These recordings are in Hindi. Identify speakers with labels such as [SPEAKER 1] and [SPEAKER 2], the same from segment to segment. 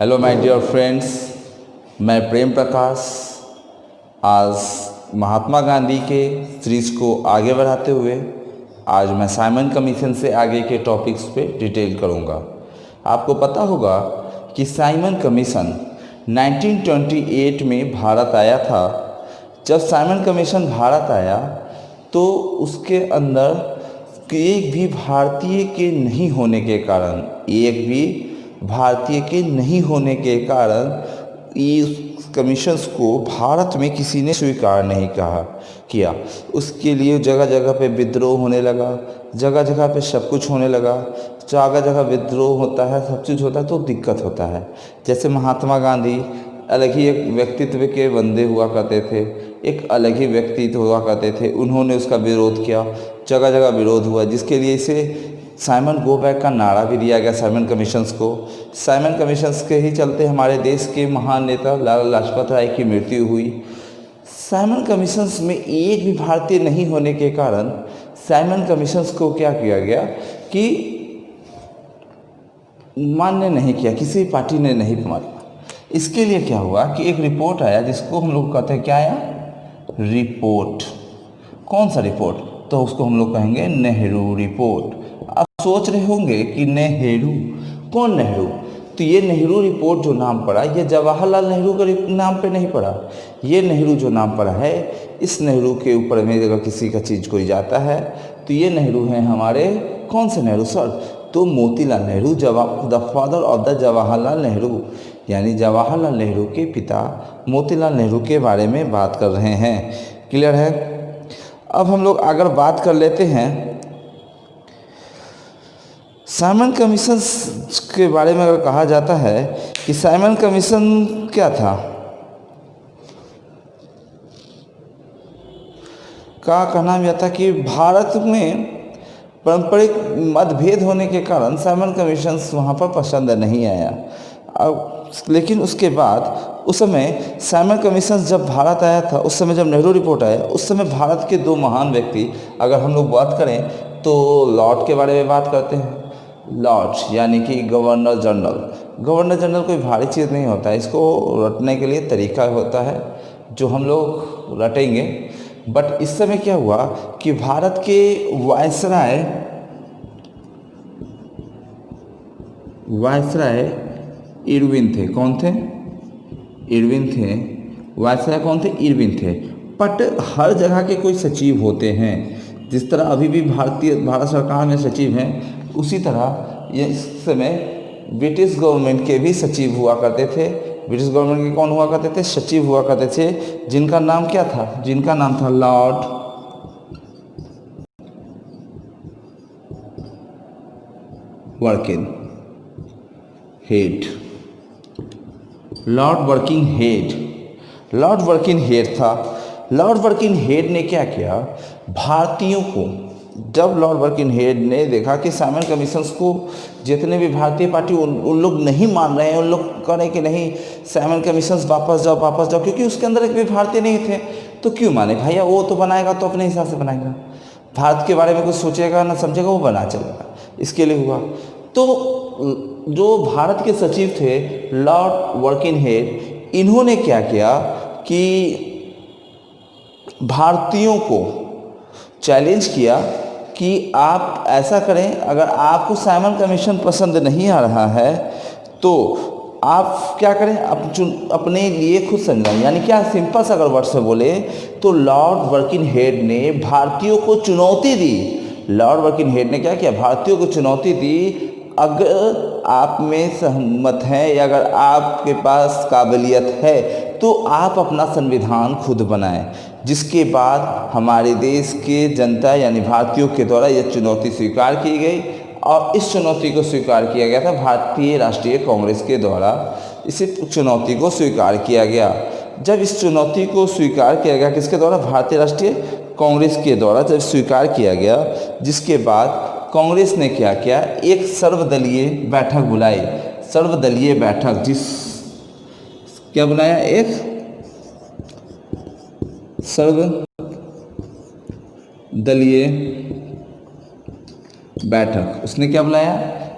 [SPEAKER 1] हेलो माय डियर फ्रेंड्स, मैं प्रेम प्रकाश आज महात्मा गांधी के सीरीज को आगे बढ़ाते हुए आज मैं साइमन कमीशन से आगे के टॉपिक्स पे डिटेल करूँगा। आपको पता होगा कि साइमन कमीशन 1928 में भारत आया था। जब साइमन कमीशन भारत आया तो उसके अंदर एक भी भारतीय के नहीं होने के कारण इस कमीशंस को भारत में किसी ने स्वीकार नहीं किया। उसके लिए जगह जगह पे विद्रोह होने लगा, जगह जगह पे सब कुछ होने लगा। जगह जगह विद्रोह होता है, सब चीज़ होता है तो दिक्कत होता है। जैसे महात्मा गांधी अलग ही एक व्यक्तित्व के बंदे हुआ करते थे, एक अलग ही व्यक्तित्व हुआ करते थे। उन्होंने उसका विरोध किया, जगह जगह विरोध हुआ, जिसके लिए इसे साइमन गो बैक का नारा भी दिया गया साइमन कमीशंस को। साइमन कमीशंस के ही चलते हमारे देश के महान नेता लाला लाजपत राय की मृत्यु हुई। साइमन कमीशंस में एक भी भारतीय नहीं होने के कारण साइमन कमीशंस को क्या किया गया कि मान्य नहीं किया, किसी पार्टी ने नहीं माना। इसके लिए क्या हुआ कि एक रिपोर्ट आया जिसको हम लोग कहते हैं, क्या आया? रिपोर्ट। कौन सा रिपोर्ट? तो उसको हम लोग कहेंगे नेहरू रिपोर्ट। आप सोच रहे होंगे कि नेहरू, कौन नेहरू? तो ये नेहरू रिपोर्ट जो नाम पड़ा, ये जवाहरलाल नेहरू के नाम पे नहीं पड़ा। ये नेहरू जो नाम पड़ा है, इस नेहरू के ऊपर में अगर किसी का चीज़ कोई जाता है तो ये नेहरू हैं हमारे, कौन से नेहरू सर? तो Motilal Nehru, the father of the Jawaharlal Nehru, यानी जवाहरलाल नेहरू के पिता मोतीलाल नेहरू के बारे में बात कर रहे हैं। क्लियर है? अब हम लोग अगर बात कर लेते हैं साइमन कमीशन के बारे में। अगर कहा जाता है कि साइमन कमीशन क्या था, का कहना यह था कि भारत में पारंपरिक मतभेद होने के कारण साइमन कमीशन वहाँ पर पसंद नहीं आया। अब लेकिन उसके बाद उस समय साइमन कमीशन जब भारत आया था, उस समय जब नेहरू रिपोर्ट आया, उस समय भारत के दो महान व्यक्ति, अगर हम लोग बात करें तो लॉर्ड के बारे में बात करते हैं। लॉर्ड यानी कि गवर्नर जनरल। गवर्नर जनरल कोई भारी चीज़ नहीं होता है, इसको रटने के लिए तरीका होता है जो हम लोग रटेंगे। बट इस समय क्या हुआ कि भारत के वायसराय इरविन थे। कौन थे? इरविन थे। वायसराय कौन थे? इरविन थे। बट हर जगह के कोई सचिव होते हैं। जिस तरह अभी भी भारत सरकार में सचिव हैं, उसी तरह ये इस समय ब्रिटिश गवर्नमेंट के भी सचिव हुआ करते थे। ब्रिटिश गवर्नमेंट के कौन हुआ करते थे? सचिव हुआ करते थे, जिनका नाम क्या था? जिनका नाम था Lord working head. Lord working head था। लॉर्ड वर्किंग हेड ने क्या किया? भारतीयों को, जब लॉर्ड वर्किंग हेड ने देखा कि साइमन कमीशंस को जितने भी भारतीय पार्टी उन लोग नहीं मान रहे हैं, उन लोग कह रहे हैं कि नहीं साइमन कमीशंस वापस जाओ, क्योंकि उसके अंदर एक भी भारतीय नहीं थे, तो क्यों माने भैया? वो तो बनाएगा तो अपने हिसाब से बनाएगा, भारत के बारे में कुछ सोचेगा ना समझेगा, वो बना चलेगा। इसके लिए हुआ। तो जो भारत के सचिव थे लॉर्ड वर्किंग हेड, इन्होंने क्या किया कि भारतीयों को चैलेंज किया कि आप ऐसा करें, अगर आपको साइमन कमीशन पसंद नहीं आ रहा है तो आप क्या करें, अपने लिए खुद संविधान, यानी क्या सिंपल सा अगर वर्ड से बोले तो लॉर्ड वर्किंग हेड ने भारतीयों को चुनौती दी। लॉर्ड वर्किंग हेड ने क्या किया? भारतीयों को चुनौती दी, अगर आप में सहमत हैं या अगर आपके पास काबिलियत है तो आप अपना संविधान खुद बनाएं। जिसके बाद हमारे देश के जनता यानी भारतीयों के द्वारा यह चुनौती स्वीकार की गई और इस चुनौती को स्वीकार किया गया था भारतीय राष्ट्रीय कांग्रेस के द्वारा। इस चुनौती को स्वीकार किया गया। जब इस चुनौती को स्वीकार किया गया, किसके द्वारा? भारतीय राष्ट्रीय कांग्रेस के द्वारा जब स्वीकार किया गया, जिसके बाद कांग्रेस ने क्या किया? एक सर्वदलीय बैठक बुलाई। सर्वदलीय बैठक, क्या बुलाया? एक सर्वदलीय बैठक। उसने क्या बुलाया?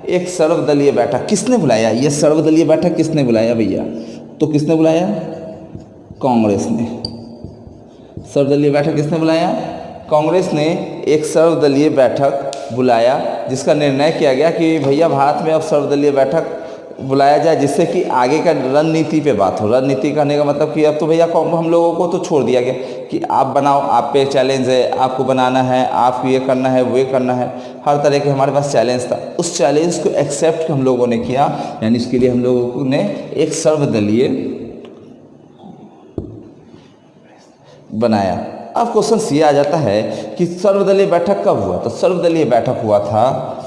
[SPEAKER 1] एक सर्वदलीय बैठक। किसने बुलाया ये सर्वदलीय बैठक? किसने बुलाया भैया? तो किसने बुलाया? कांग्रेस ने। सर्वदलीय बैठक किसने बुलाया? कांग्रेस ने एक सर्वदलीय बैठक बुलाया, जिसका निर्णय किया गया कि भैया भारत में अब सर्वदलीय बैठक बुलाया जाए, जिससे कि आगे का रणनीति पे बात हो। रणनीति कहने का मतलब कि अब तो भैया हम लोगों को तो छोड़ दिया गया कि आप बनाओ, आप पे चैलेंज है, आपको बनाना है, आपको ये करना है, वो करना है, हर तरह के हमारे पास चैलेंज था। उस चैलेंज को एक्सेप्ट हम लोगों ने किया, यानी इसके लिए हम लोगों ने एक सर्वदलीय बनाया। अब क्वेश्चन ये आ जाता है कि सर्वदलीय बैठक कब हुआ? तो सर्वदलीय बैठक हुआ था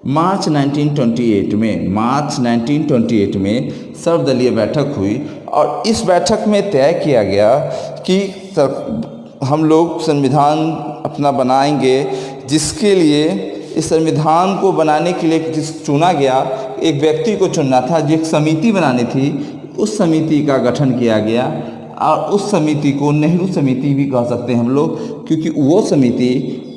[SPEAKER 1] मार्च 1928 में। मार्च 1928 में सर्वदलीय बैठक हुई और इस बैठक में तय किया गया कि हम लोग संविधान अपना बनाएंगे, जिसके लिए इस संविधान को बनाने के लिए जिस चुना गया एक व्यक्ति को चुनना था, जो एक समिति बनानी थी, उस समिति का गठन किया गया और उस समिति को नेहरू समिति भी कह सकते हैं हम लोग, क्योंकि वो समिति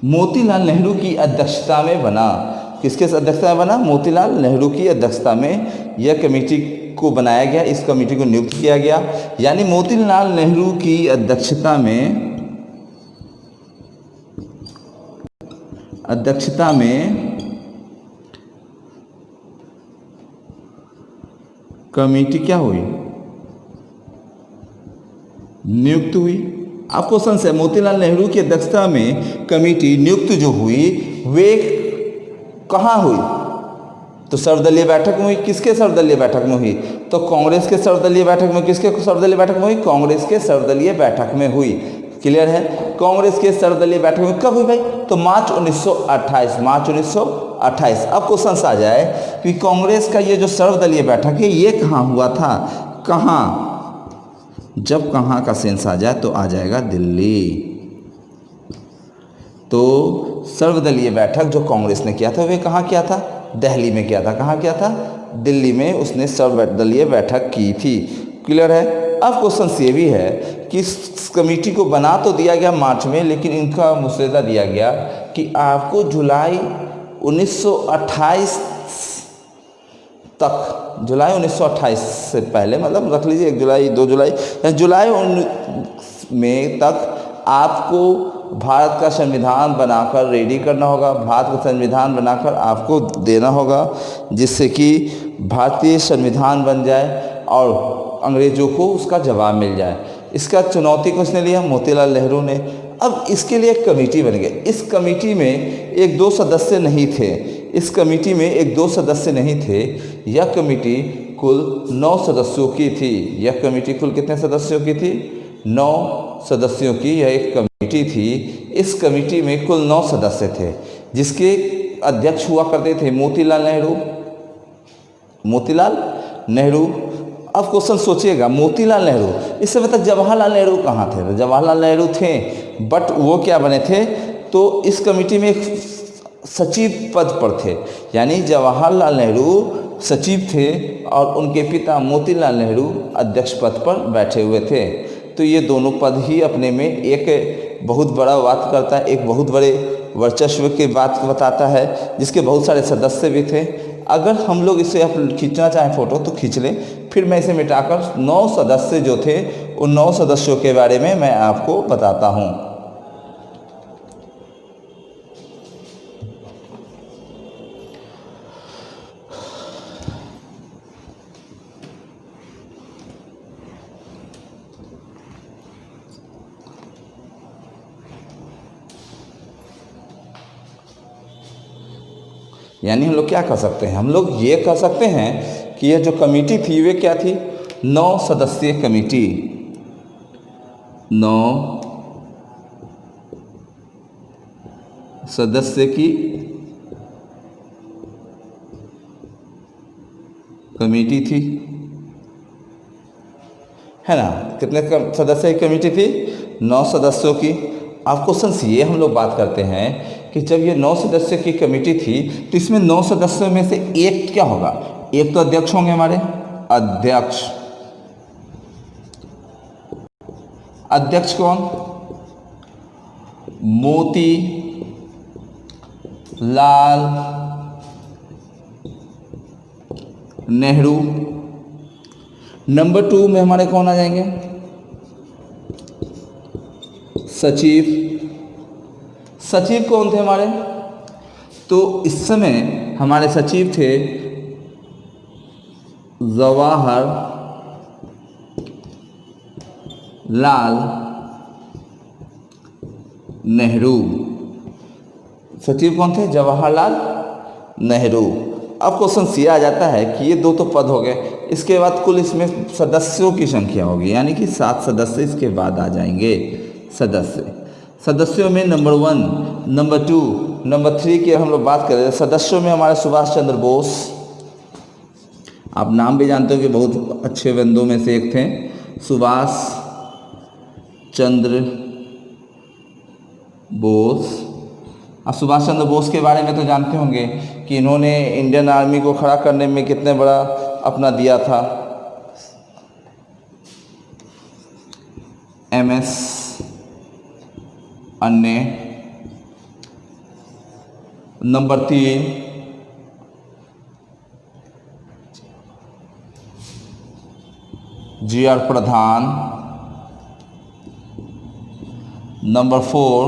[SPEAKER 1] मोतीलाल नेहरू की अध्यक्षता में बना। किसके अध्यक्षता में बना? मोतीलाल नेहरू की अध्यक्षता में यह कमेटी को बनाया गया, इस कमेटी को नियुक्त किया गया। यानी मोतीलाल नेहरू की अध्यक्षता में कमेटी क्या हुई? नियुक्त हुई। अब क्वेश्चन है, मोतीलाल नेहरू की अध्यक्षता में कमेटी नियुक्त जो हुई वे कहाँ हुई? तो सर्वदलीय बैठक में हुई। किसके सर्वदलीय बैठक में हुई? तो कांग्रेस के सर्वदलीय बैठक में। किसके सर्वदलीय बैठक में हुई? कांग्रेस के सर्वदलीय बैठक में हुई। क्लियर है? कांग्रेस के सर्वदलीय बैठक में कब हुई भाई? तो मार्च 1928। मार्च 1928। अब क्वेश्चन आ जाए कि कांग्रेस का ये जो सर्वदलीय बैठक है ये कहाँ हुआ था? कहाँ? जब कहाँ का सेंस आ जाए तो आ जाएगा दिल्ली। तो सर्वदलीय बैठक जो कांग्रेस ने किया था वे कहाँ किया था? दिल्ली में किया था। कहाँ किया था? दिल्ली में उसने सर्वदलीय बैठक की थी। क्लियर है? अब क्वेश्चन ये भी है कि इस कमेटी को बना तो दिया गया मार्च में, लेकिन इनका मुसौदा दिया गया कि आपको जुलाई 1928 तक, जुलाई 1928 से पहले, मतलब रख लीजिए 1 जुलाई 2 जुलाई या जुलाई में तक आपको भारत का संविधान बनाकर रेडी करना होगा, भारत का संविधान बनाकर आपको देना होगा, जिससे कि भारतीय संविधान बन जाए और अंग्रेज़ों को उसका जवाब मिल जाए। इसका चुनौती किसने लिया? मोतीलाल नेहरू ने। अब इसके लिए एक कमेटी बन गई। इस कमेटी में 1-2 सदस्य नहीं थे। इस कमेटी में 1-2 सदस्य नहीं थे। यह कमेटी कुल 9 सदस्यों की थी। यह कमेटी कुल कितने सदस्यों की थी? 9 सदस्यों की यह एक कमेटी थी। इस कमेटी में कुल 9 सदस्य थे, जिसके अध्यक्ष हुआ करते थे मोतीलाल नेहरू। मोतीलाल नेहरू। अब क्वेश्चन सोचिएगा, मोतीलाल नेहरू, इससे मतलब जवाहरलाल नेहरू कहाँ थे? तो जवाहरलाल नेहरू थे, बट वो क्या बने थे? तो इस कमेटी में एक सचिव पद पर थे, यानी जवाहरलाल नेहरू सचिव थे और उनके पिता मोतीलाल नेहरू अध्यक्ष पद पर बैठे हुए थे। तो ये दोनों पद ही अपने में एक बहुत बड़ा बात करता है, एक बहुत बड़े वर्चस्व की बात बताता है, जिसके बहुत सारे सदस्य भी थे। अगर हम लोग इसे आप खींचना चाहें फ़ोटो तो खींच लें, फिर मैं इसे मिटाकर 9 सदस्य जो थे उन 9 सदस्यों के बारे में मैं आपको बताता हूँ। यानी हम लोग क्या कह सकते हैं? हम लोग ये कह सकते हैं कि यह जो कमेटी थी वे क्या थी? 9 सदस्यीय कमेटी। 9 सदस्य की कमेटी थी, है ना? कितने सदस्य की कमेटी थी? 9 सदस्यों की। अब क्वेश्चन ये हम लोग बात करते हैं कि जब ये 9 सदस्य की कमेटी थी तो इसमें 9 सदस्यों में से एक क्या होगा? एक तो अध्यक्ष होंगे हमारे, अध्यक्ष। अध्यक्ष कौन? मोती लाल नेहरू। नंबर 2 में हमारे कौन आ जाएंगे? सचिव। सचिव कौन थे हमारे? तो इस समय हमारे सचिव थे जवाहर लाल नेहरू। सचिव कौन थे? जवाहरलाल नेहरू। अब क्वेश्चन सी आ जाता है कि ये 2 तो पद हो गए, इसके बाद कुल इसमें सदस्यों की संख्या होगी, यानी कि 7 सदस्य इसके बाद आ जाएंगे। सदस्यों में नंबर 1, नंबर 2, नंबर 3 की हम लोग बात करें, सदस्यों में हमारे सुभाष चंद्र बोस, आप नाम भी जानते हो कि बहुत अच्छे बंदों में से एक थे, सुभाष चंद्र बोस। अब सुभाष चंद्र बोस के बारे में तो जानते होंगे कि इन्होंने इंडियन आर्मी को खड़ा करने में कितने बड़ा अपना दिया था। MS अन्य। नंबर 3 GR प्रधान। नंबर 4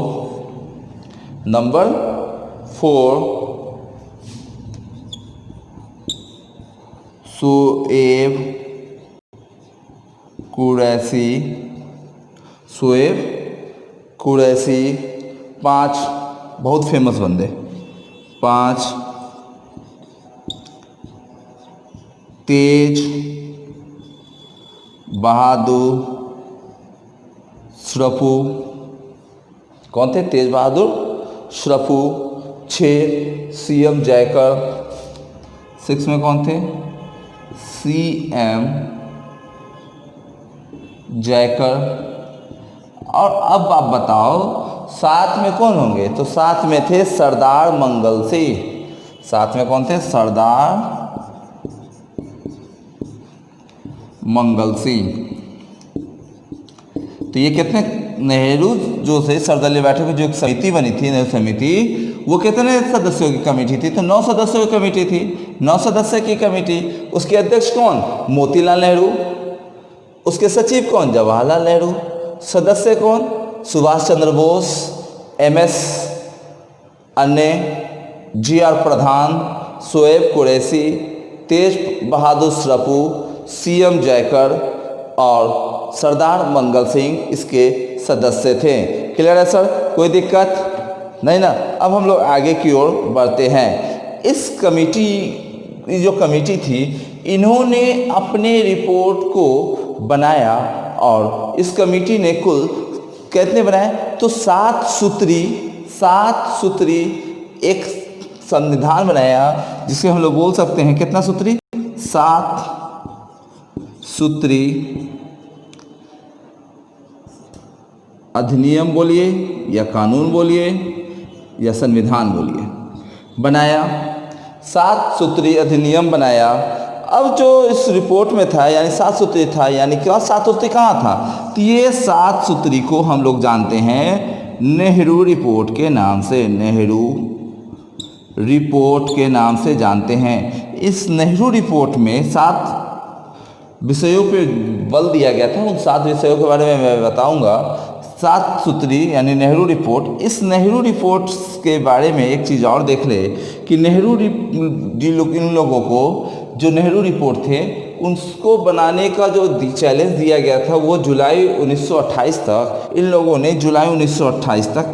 [SPEAKER 1] शोएब कुरैशी। 5 बहुत फेमस बंदे, 5 तेज बहादुर श्रफू। कौन थे? तेज बहादुर श्रफू। 6 CM जयकर। 6 में कौन थे? CM जयकर। और अब आप बताओ 7 में कौन होंगे? तो 7 में थे सरदार मंगल सिंह। 7 में कौन थे? सरदार मंगल सिंह। तो ये कितने नेहरू जो थे सर्वदलीय बैठक में जो एक समिति बनी थी, नेहरू समिति, वो कितने सदस्यों की कमेटी थी? तो 9 सदस्यों की कमेटी थी। 9 सदस्य की कमेटी। उसके अध्यक्ष कौन? मोतीलाल नेहरू। उसके सचिव कौन? जवाहरलाल नेहरू। सदस्य कौन? सुभाष चंद्र बोस, MS अन्य, GR प्रधान, शोएब कुरैशी, तेज बहादुर श्रफू, CM जयकर और सरदार मंगल सिंह इसके सदस्य थे। क्लियर है सर? कोई दिक्कत नहीं ना? अब हम लोग आगे की ओर बढ़ते हैं। इस कमेटी, जो कमेटी थी, इन्होंने अपने रिपोर्ट को बनाया और इस कमेटी ने कुल कितने बनाए? तो 7 सूत्री एक संविधान बनाया, जिसे हम लोग बोल सकते हैं कितना सूत्री? 7 सूत्री अधिनियम बोलिए या कानून बोलिए या संविधान बोलिए, बनाया। 7 सूत्री अधिनियम बनाया। अब जो इस रिपोर्ट में था, यानी 7 सूत्री था, यानी क्या 7 सूत्री कहाँ था? तो ये 7 सूत्री को हम लोग जानते हैं नेहरू रिपोर्ट के नाम से, नेहरू रिपोर्ट के नाम से जानते हैं। इस नेहरू रिपोर्ट में 7 विषयों पे बल दिया गया था। उन 7 विषयों के बारे में मैं बताऊंगा। 7 सूत्री यानी नेहरू रिपोर्ट। इस नेहरू रिपोर्ट के बारे में एक चीज़ और देख ले कि नेहरू इन लोगों को जो नेहरू रिपोर्ट थे उसको बनाने का जो चैलेंज दिया गया था वो जुलाई 1928 तक, इन लोगों ने जुलाई 1928 तक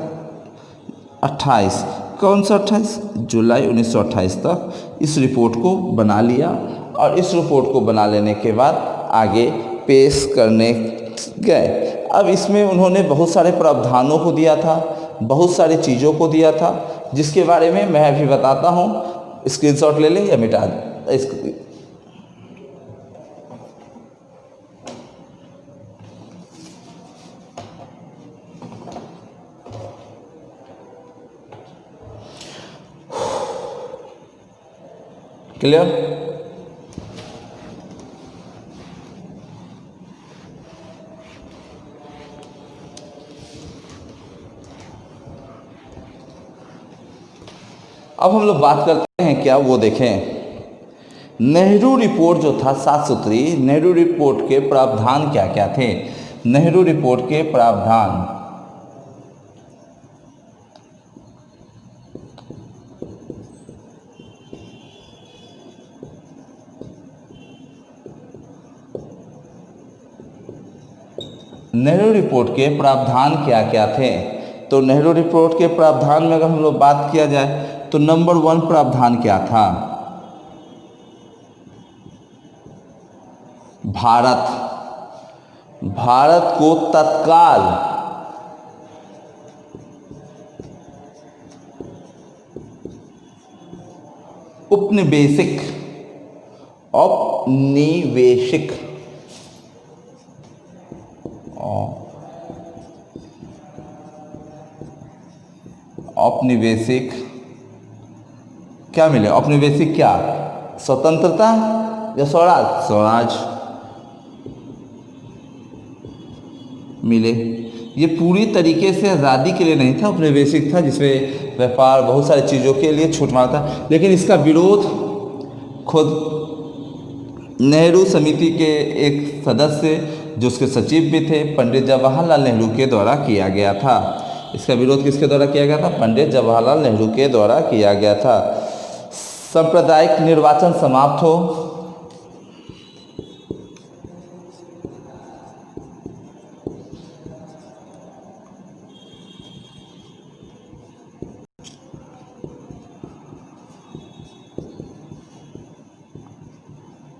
[SPEAKER 1] 28 कौन सा 28 जुलाई 1928 तक इस रिपोर्ट को बना लिया। और इस रिपोर्ट को बना लेने के बाद आगे पेश करने गए। अब इसमें उन्होंने बहुत सारे प्रावधानों को दिया था, बहुत सारी चीज़ों को दिया था, जिसके बारे में मैं अभी बताता हूँ। स्क्रीनशॉट ले ले या मिटा दे। क्लियर? अब हम लोग बात करते हैं क्या, वो देखें। नेहरू रिपोर्ट जो था 7 सूत्री, नेहरू रिपोर्ट के प्रावधान क्या क्या थे। नेहरू रिपोर्ट के प्रावधान, नेहरू रिपोर्ट के प्रावधान क्या क्या थे। तो नेहरू रिपोर्ट के प्रावधान में अगर हम लोग बात किया जाए तो नंबर 1 प्रावधान क्या था। भारत को तत्काल औपनिवेशिक औपनिवेशिक क्या मिले, औपनिवेशिक क्या, स्वतंत्रता या स्वराज मिले। ये पूरी तरीके से आज़ादी के लिए नहीं था, औपनिवेशिक था जिसमें व्यापार बहुत सारी चीज़ों के लिए छूट मारता, लेकिन इसका विरोध खुद नेहरू समिति के एक सदस्य जो उसके सचिव भी थे पंडित जवाहरलाल नेहरू के द्वारा किया गया था। इसका विरोध किसके द्वारा किया गया था, पंडित जवाहरलाल नेहरू के द्वारा किया गया था। सांप्रदायिक निर्वाचन समाप्त हो,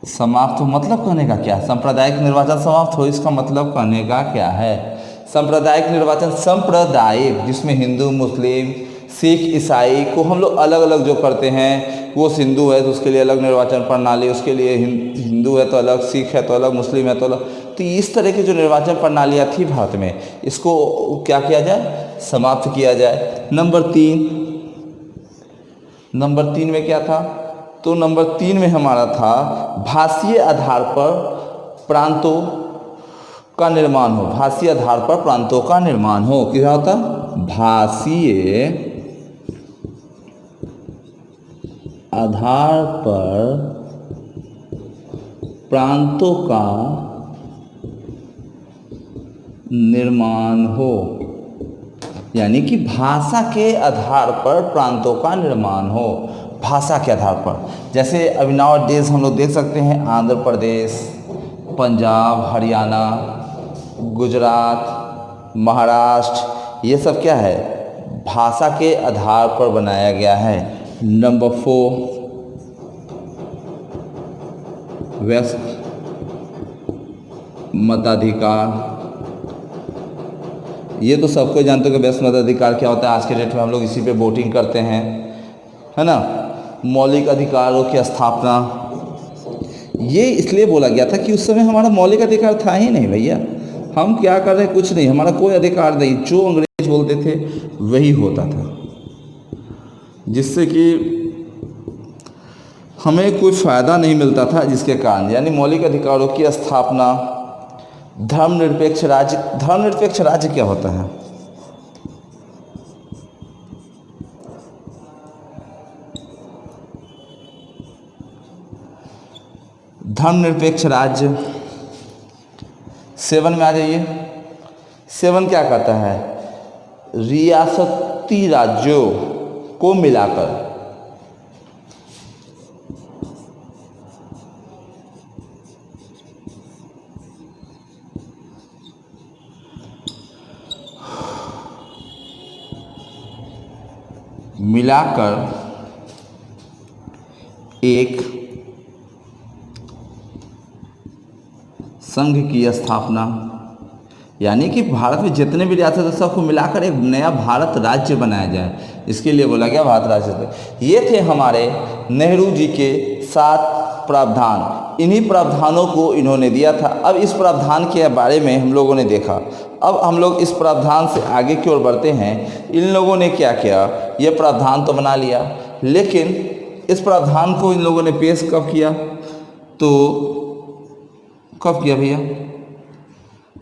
[SPEAKER 1] समाप्त हो मतलब कहने का क्या है, सांप्रदायिक निर्वाचन समाप्त हो इसका मतलब कहने का क्या है। सांप्रदायिक निर्वाचन, सांप्रदायिक जिसमें हिंदू मुस्लिम सिख ईसाई को हम लोग अलग अलग जो करते हैं, वो हिंदू है तो उसके लिए अलग निर्वाचन प्रणाली, उसके लिए हिंदू है तो अलग, सिख है तो अलग, मुस्लिम है तो अलग। तो इस तरह की जो निर्वाचन प्रणालियाँ थी भारत में, इसको क्या किया जाए, समाप्त किया जाए। नंबर 3 में क्या था, तो नंबर 3 में हमारा था भाषीय आधार पर प्रांतों का निर्माण हो। भाषीय आधार पर प्रांतों का निर्माण हो, क्या होता, भाषीय आधार पर प्रांतों का निर्माण हो, यानी कि भाषा के आधार पर प्रांतों का निर्माण हो। भाषा के आधार पर, जैसे अभी नाउ डेज हम लोग देख सकते हैं आंध्र प्रदेश, पंजाब, हरियाणा, गुजरात, महाराष्ट्र, ये सब क्या है, भाषा के आधार पर बनाया गया है। नंबर 4 व्यस्त मताधिकार, ये तो सबको जानते हो कि व्यस्त मताधिकार क्या होता है। आज के डेट में हम लोग इसी पे वोटिंग करते हैं, है ना। मौलिक अधिकारों की स्थापना, ये इसलिए बोला गया था कि उस समय हमारा मौलिक अधिकार था ही नहीं भैया, हम क्या कर रहे हैं, कुछ नहीं, हमारा कोई अधिकार नहीं, जो अंग्रेज बोलते थे वही होता था, जिससे कि हमें कोई फ़ायदा नहीं मिलता था, जिसके कारण, यानी मौलिक अधिकारों की स्थापना। धर्मनिरपेक्ष राज्य, धर्मनिरपेक्ष राज्य क्या होता है, धर्मनिरपेक्ष राज्य 7 में आ जाइए। 7 क्या कहता है, रियासती राज्यों को मिलाकर एक संघ की स्थापना, यानी कि भारत में जितने भी रियासत है सबको मिलाकर एक नया भारत राज्य बनाया जाए, इसके लिए बोला गया भारत राज्य। ये थे हमारे नेहरू जी के 7 प्रावधान। इन्हीं प्रावधानों को इन्होंने दिया था। अब इस प्रावधान के बारे में हम लोगों ने देखा, अब हम लोग इस प्रावधान से आगे की ओर बढ़ते हैं। इन लोगों ने क्या किया, ये प्रावधान तो बना लिया, लेकिन इस प्रावधान को इन लोगों ने पेश कब किया, तो कब किया भैया,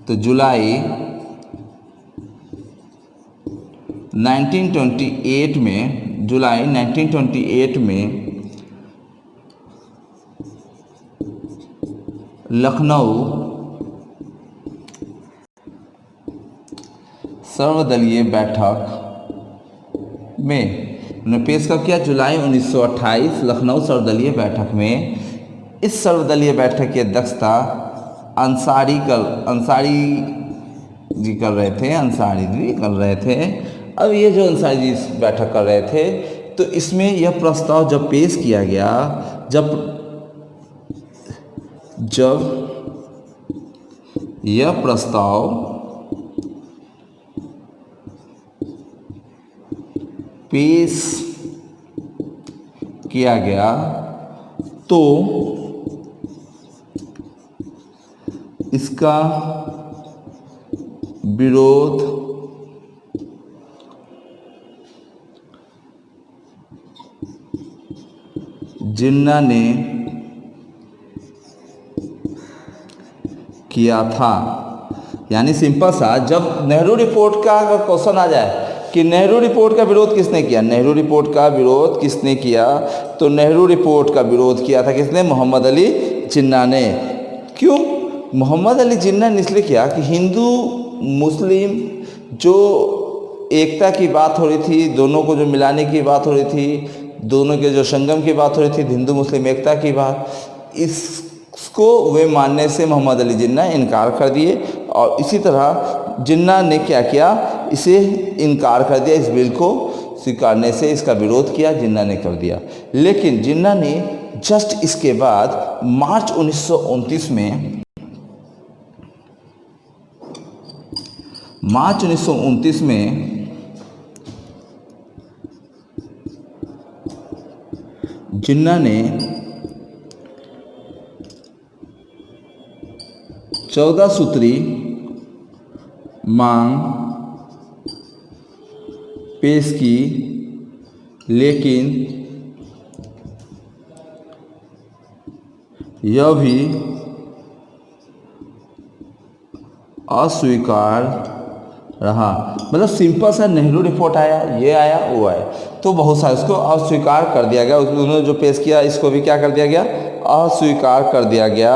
[SPEAKER 1] तो जुलाई 1928 में जुलाई 1928 में लखनऊ सर्वदलीय बैठक में उन्होंने पेश कब किया? जुलाई 1928 लखनऊ सर्वदलीय बैठक में। इस सर्वदलीय बैठक की अध्यक्षता अंसारी जी कर रहे थे। अब ये जो अंसारी जी बैठक कर रहे थे, तो इसमें यह प्रस्ताव जब पेश किया गया, जब यह प्रस्ताव पेश किया गया तो इसका विरोध जिन्ना ने किया था। यानी सिंपल सा, जब नेहरू रिपोर्ट का अगर क्वेश्चन आ जाए कि नेहरू रिपोर्ट का विरोध किसने किया, नेहरू रिपोर्ट का विरोध किसने किया, तो नेहरू रिपोर्ट का विरोध किया था किसने? मोहम्मद अली जिन्ना ने। क्यों मोहम्मद अली जिन्ना ने? इसलिए किया कि हिंदू मुस्लिम जो एकता की बात हो रही थी, दोनों को जो मिलाने की बात हो रही थी, दोनों के जो संगम की बात हो रही थी, हिंदू मुस्लिम एकता की बात, इसको वे मानने से मोहम्मद अली जिन्ना इनकार कर दिए। और इसी तरह जिन्ना ने क्या किया? इसे इनकार कर दिया, इस बिल को स्वीकारने से इसका विरोध किया, जिन्ना ने कर दिया। लेकिन जिन्ना ने जस्ट इसके बाद मार्च 1929 में जिन्ना ने 14 सूत्री मांग पेश की, लेकिन यह भी अस्वीकार रहा। मतलब सिंपल सा नेहरू रिपोर्ट आया, ये आया, वो आया, तो बहुत सारा इसको अस्वीकार कर दिया गया। उन्होंने जो पेश किया इसको भी क्या कर दिया गया? अस्वीकार कर दिया गया।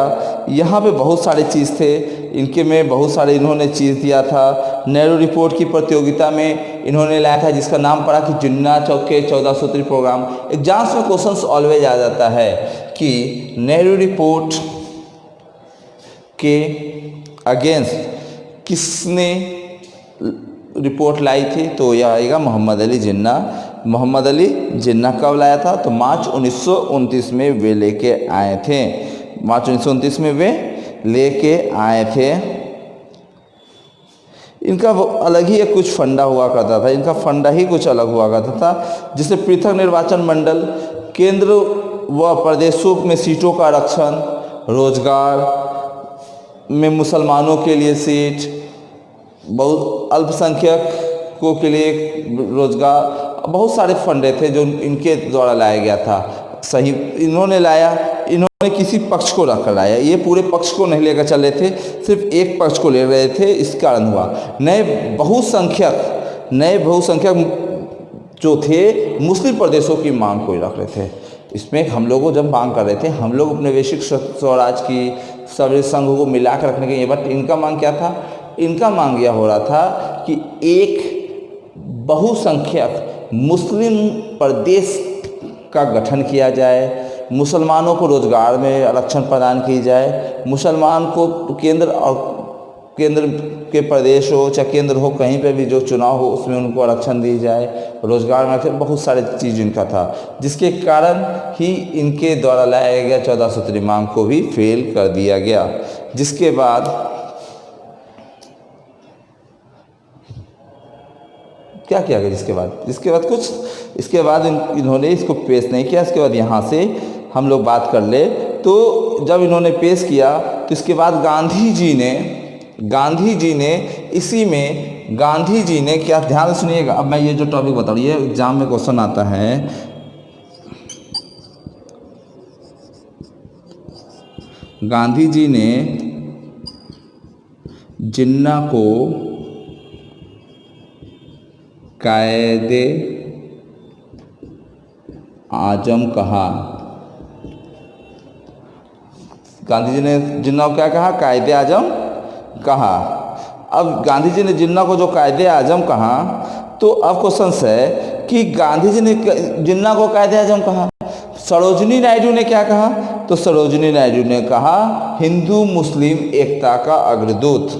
[SPEAKER 1] यहाँ पे बहुत सारे चीज़ थे, इनके में बहुत सारे इन्होंने चीज़ दिया था। नेहरू रिपोर्ट की प्रतियोगिता में इन्होंने लाया था जिसका नाम पड़ा कि जिन्ना चौक के 14 सूत्री प्रोग्राम। एग्जाम्स में क्वेश्चंस ऑलवेज आ जाता है कि नेहरू रिपोर्ट के अगेंस्ट किसने रिपोर्ट लाई थी? तो यह आएगा मोहम्मद अली जिन्ना। मोहम्मद अली जिन्ना कब लाया था? तो मार्च 1929 में वे लेके आए थे। मार्च 1929 में वे लेके आए थे। इनका अलग ही एक कुछ फंडा हुआ करता था, इनका फंडा ही कुछ अलग हुआ करता था, जिससे पृथक निर्वाचन मंडल, केंद्र व प्रदेशों में सीटों का आरक्षण, रोजगार में मुसलमानों के लिए सीट, बहुत अल्पसंख्यकों के लिए रोजगार, बहुत सारे फंडे थे जो इनके द्वारा लाया गया था। सही इन्होंने लाया, इन्होंने किसी पक्ष को रखकर लाया, ये पूरे पक्ष को नहीं लेकर चल रहे थे, सिर्फ एक पक्ष को ले रहे थे। इस कारण हुआ नए बहुसंख्यक जो थे मुस्लिम प्रदेशों की मांग को रख रहे थे। इसमें हम लोग जब मांग कर रहे थे, हम लोग अपने वैश्विक स्वराज की सभी संघ को मिलाकर रखने के लिए, बट इनका मांग क्या था? इनका मांग यह हो रहा था कि एक बहुसंख्यक मुस्लिम प्रदेश का गठन किया जाए, मुसलमानों को रोजगार में आरक्षण प्रदान की जाए, मुसलमान को केंद्र के प्रदेश हो चाहे केंद्र हो, कहीं पे भी जो चुनाव हो उसमें उनको आरक्षण दी जाए, रोजगार में बहुत सारे चीज़ इनका था, जिसके कारण ही इनके द्वारा लाया गया 14 सूत्री मांग को भी फेल कर दिया गया। जिसके बाद क्या किया गया? इसके बाद इन्होंने इसको पेश नहीं किया। इसके बाद यहाँ से हम लोग बात कर ले, तो जब इन्होंने पेश किया तो इसके बाद गांधी जी ने इसी में गांधी जी ने क्या, ध्यान से सुनिएगा। अब मैं ये जो टॉपिक बता रहा हूँ, ये एग्जाम में क्वेश्चन आता है। गांधी जी ने जिन्ना को कायदे आजम कहा। गांधी जी ने जिन्ना को क्या कहा? कायदे आजम कहा। अब गांधी जी ने जिन्ना को जो कायदे आजम कहा, तो अब क्वेश्चन है कि गांधी जी ने जिन्ना को कायदे आजम कहा, सरोजिनी नायडू ने क्या कहा? तो सरोजिनी नायडू ने कहा हिंदू मुस्लिम एकता का अग्रदूत।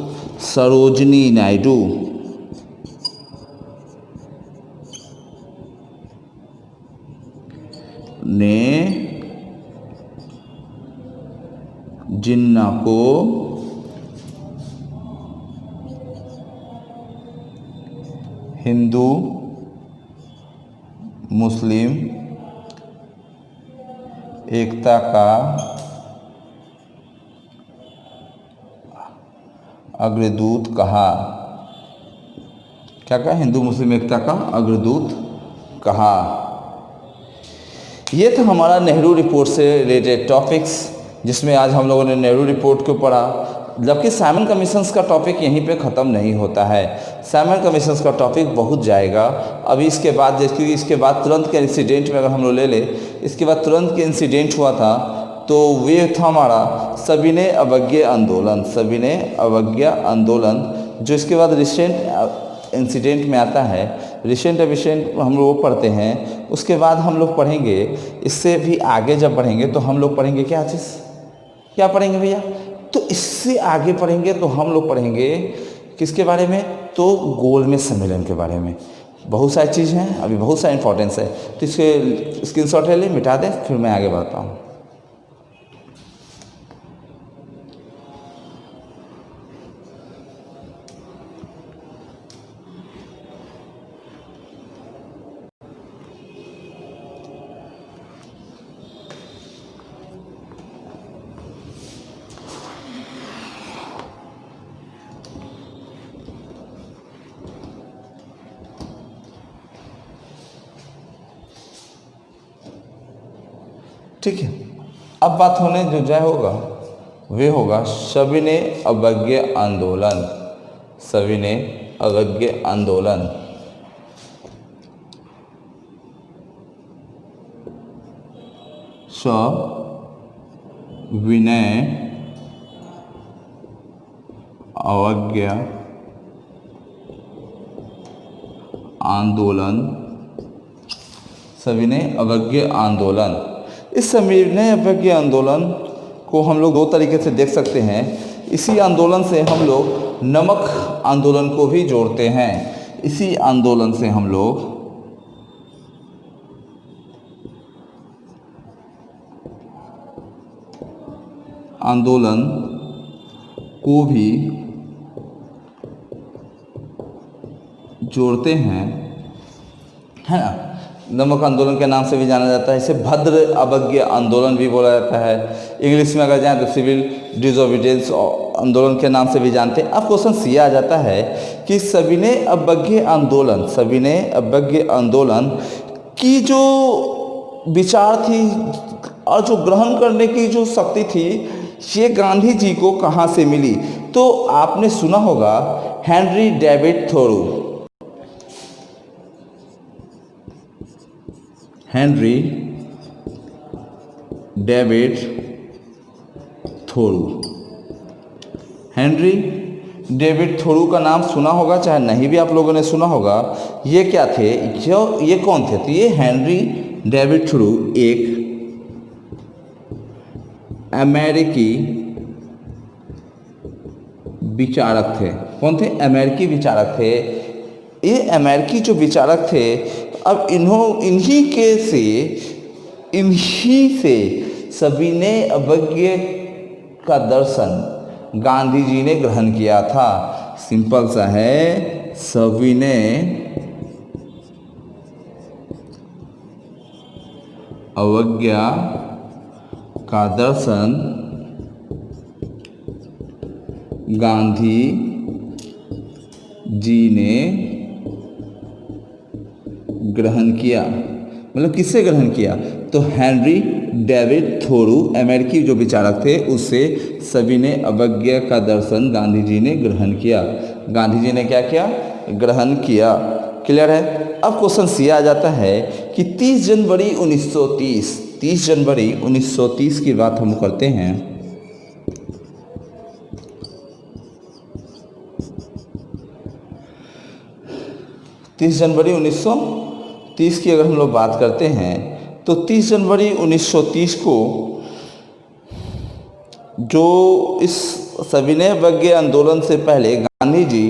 [SPEAKER 1] सरोजिनी नायडू ने जिन्ना को हिंदू मुस्लिम एकता का अग्रदूत कहा। क्या कहा? हिंदू मुस्लिम एकता का अग्रदूत कहा। ये था हमारा नेहरू रिपोर्ट से रिलेटेड टॉपिक्स, जिसमें आज हम लोगों ने नेहरू रिपोर्ट को पढ़ा। जबकि साइमन कमीशंस का टॉपिक यहीं पे ख़त्म नहीं होता है, साइमन कमीशंस का टॉपिक बहुत जाएगा। अभी इसके बाद, जैसे इसके बाद तुरंत के इंसिडेंट में अगर हम लोग ले ले, इसके बाद तुरंत के इंसिडेंट हुआ था, तो वे था हमारा सविनय अवज्ञा आंदोलन। सविनय अवज्ञा आंदोलन, जो इसके बाद रिसेंट इंसिडेंट में आता है। रिसेंट एविसेंट हम लोग पढ़ते हैं। उसके बाद हम लोग पढ़ेंगे, इससे भी आगे जब पढ़ेंगे तो हम लोग पढ़ेंगे क्या चीज़, क्या पढ़ेंगे भैया? तो इससे आगे पढ़ेंगे तो हम लोग पढ़ेंगे किसके बारे में? तो गोलमेज सम्मेलन के बारे में। बहुत सारी चीज़ हैं, अभी बहुत सारा इंपॉर्टेंस है, तो इसके स्क्रीनशॉट ले ले, मिटा दे, फिर मैं आगे बढ़ता हूँ। ठीक है, अब बात होने जो जय होगा वे होगा सविनय अवज्ञा आंदोलन। सविनय अवज्ञा आंदोलन। सविनय अवज्ञा आंदोलन। सविनय अवज्ञा आंदोलन। इस सविनय अवज्ञा आंदोलन को हम लोग दो तरीके से देख सकते हैं। इसी आंदोलन से हम लोग नमक आंदोलन को भी जोड़ते हैं। इसी आंदोलन से हम लोग आंदोलन को भी जोड़ते हैं, है ना। नमक आंदोलन के नाम से भी जाना जाता है। इसे भद्र अवज्ञा आंदोलन भी बोला जाता है। इंग्लिश में अगर जाएं तो सिविल डिसोबीडियंस आंदोलन के नाम से भी जानते हैं। अब क्वेश्चन सी आ जाता है कि सविनय अवज्ञा आंदोलन, सविनय अवज्ञा आंदोलन की जो विचार थी और जो ग्रहण करने की जो शक्ति थी, ये गांधी जी को कहाँ से मिली? तो आपने सुना होगा Henry David Thoreau. Henry David Thoreau. Henry David Thoreau का नाम सुना होगा, चाहे नहीं भी आप लोगों ने सुना होगा। ये क्या थे? ये कौन थे? तो ये हेनरी डेविड थोरू एक अमेरिकी विचारक थे। कौन थे? अमेरिकी विचारक थे। ये अमेरिकी जो विचारक थे, अब इन्हीं से सविनय अवज्ञा का दर्शन गांधी जी ने ग्रहण किया था। सिंपल सा है, सविनय अवज्ञा का दर्शन गांधी जी ने ग्रहण किया। मतलब किससे ग्रहण किया? तो हेनरी डेविड थोरू अमेरिकी जो विचारक थे, उससे सविनय अवज्ञा का दर्शन गांधी जी ने ग्रहण किया। गांधी जी ने क्या किया? ग्रहण किया। क्लियर है। अब क्वेश्चन सी आ जाता है कि 30 जनवरी 1930, 30 जनवरी 1930 की बात हम करते हैं। 30 जनवरी 1930 की अगर हम लोग बात करते हैं तो 30 जनवरी 1930 को जो इस सविनय अवज्ञा आंदोलन से पहले गांधी जी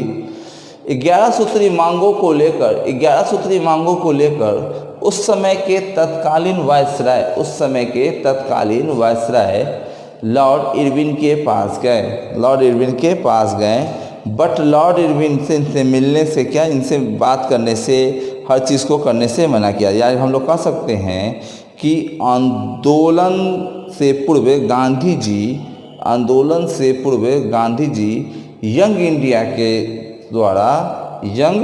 [SPEAKER 1] 11 सूत्री मांगों को लेकर 11 सूत्री मांगों को लेकर उस समय के तत्कालीन वायसराय, उस समय के तत्कालीन वायसराय लॉर्ड इरविन के पास गए, लॉर्ड इरविन के पास गए। बट लॉर्ड इरविन से इनसे मिलने से क्या, इनसे बात करने से, हर चीज़ को करने से मना किया। यानी हम लोग कह सकते हैं कि आंदोलन से पूर्व गांधी जी, आंदोलन से पूर्व गांधी जी यंग इंडिया के द्वारा, यंग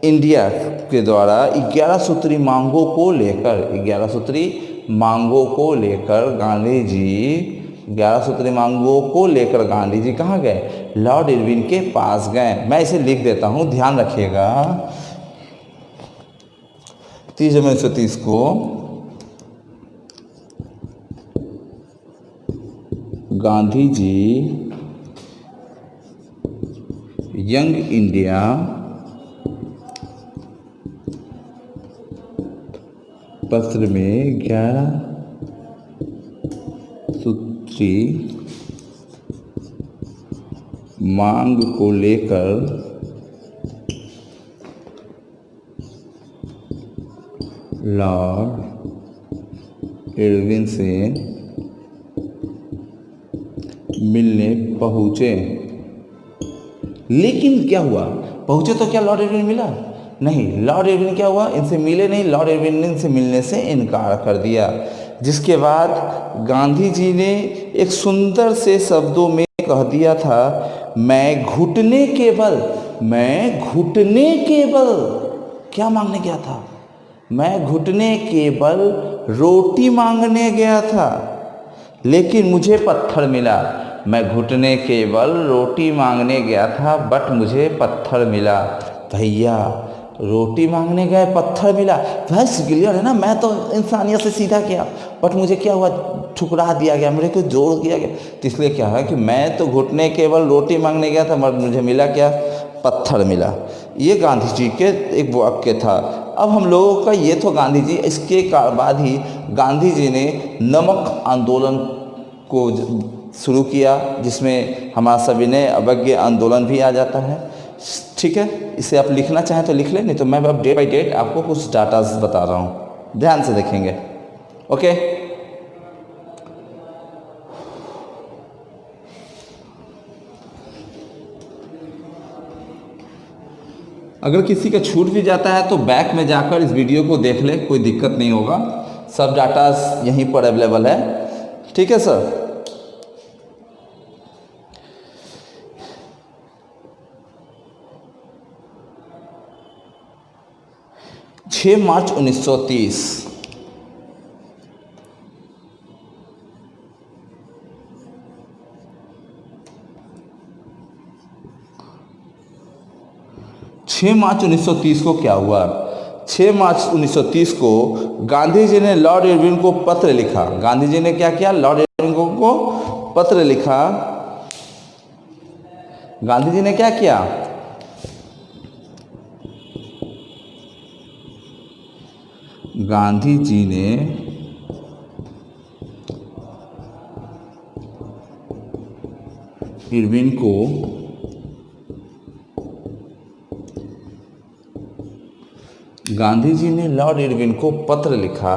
[SPEAKER 1] इंडिया के द्वारा 11 सूत्री मांगों को लेकर, 11 सूत्री मांगों को लेकर गांधी जी, 11 सूत्री मांगों को लेकर गांधी जी कहाँ गए, लॉर्ड इरविन के पास गए। मैं इसे लिख देता हूँ, ध्यान रखिएगा। 30 जनवरी 1930 को गांधी जी यंग इंडिया पत्र में 11 सूत्री मांग को लेकर लॉर्ड इरविन से मिलने पहुँचे। लेकिन क्या हुआ, पहुँचे तो क्या लॉर्ड इरविन मिला? नहीं, लॉर्ड इरविन क्या हुआ, इनसे मिले नहीं। लॉर्ड इरविन ने इनसे मिलने से इनकार कर दिया, जिसके बाद गांधी जी ने एक सुंदर से शब्दों में कह दिया था, मैं घुटने के बल, मैं घुटने के बल, क्या मांगने गया था, मैं घुटने के बल रोटी मांगने गया था, लेकिन मुझे पत्थर मिला। मैं घुटने के बल रोटी मांगने गया था, बट मुझे पत्थर मिला। भैया, रोटी मांगने गए, पत्थर मिला, बस क्लियर है ना। मैं तो इंसानियत से सीधा किया, बट मुझे क्या हुआ, ठुकरा दिया गया, मेरे को जोड़ दिया गया। तो इसलिए क्या है कि मैं तो घुटने केवल रोटी मांगने गया था, बट मुझे मिला क्या, पत्थर मिला। ये गांधी जी के एक वाक्य था। अब हम लोगों का ये तो गांधी जी, इसके बाद ही गांधी जी ने नमक आंदोलन को शुरू किया, जिसमें हमारा सविनय अवज्ञा आंदोलन भी आ जाता है। ठीक है, इसे आप लिखना चाहें तो लिख लें, नहीं तो मैं अब डे बाई डेट आपको कुछ डाटा बता रहा हूँ, ध्यान से देखेंगे। ओके, अगर किसी का छूट भी जाता है तो बैक में जाकर इस वीडियो को देख ले, कोई दिक्कत नहीं होगा, सब डाटा यहीं पर अवेलेबल है। ठीक है सर। 6 मार्च 1930 6 मार्च 1930 को क्या हुआ? 6 मार्च 1930 को गांधी जी ने लॉर्ड इरविन को पत्र लिखा। गांधी जी ने क्या किया? लॉर्ड इरविन को पत्र लिखा। गांधी जी ने क्या किया? गांधी जी ने इरविन को लॉर्ड इरविन को पत्र लिखा,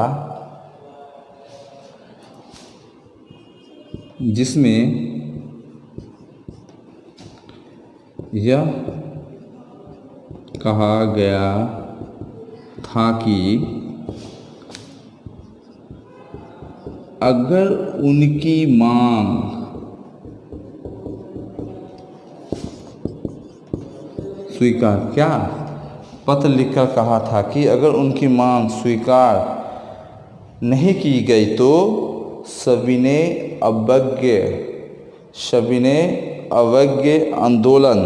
[SPEAKER 1] जिसमें यह कहा गया था कि अगर उनकी मांग स्वीकार, क्या पत्र लिखकर कहा था कि अगर उनकी मांग स्वीकार नहीं की गई तो सविनय अवज्ञा आंदोलन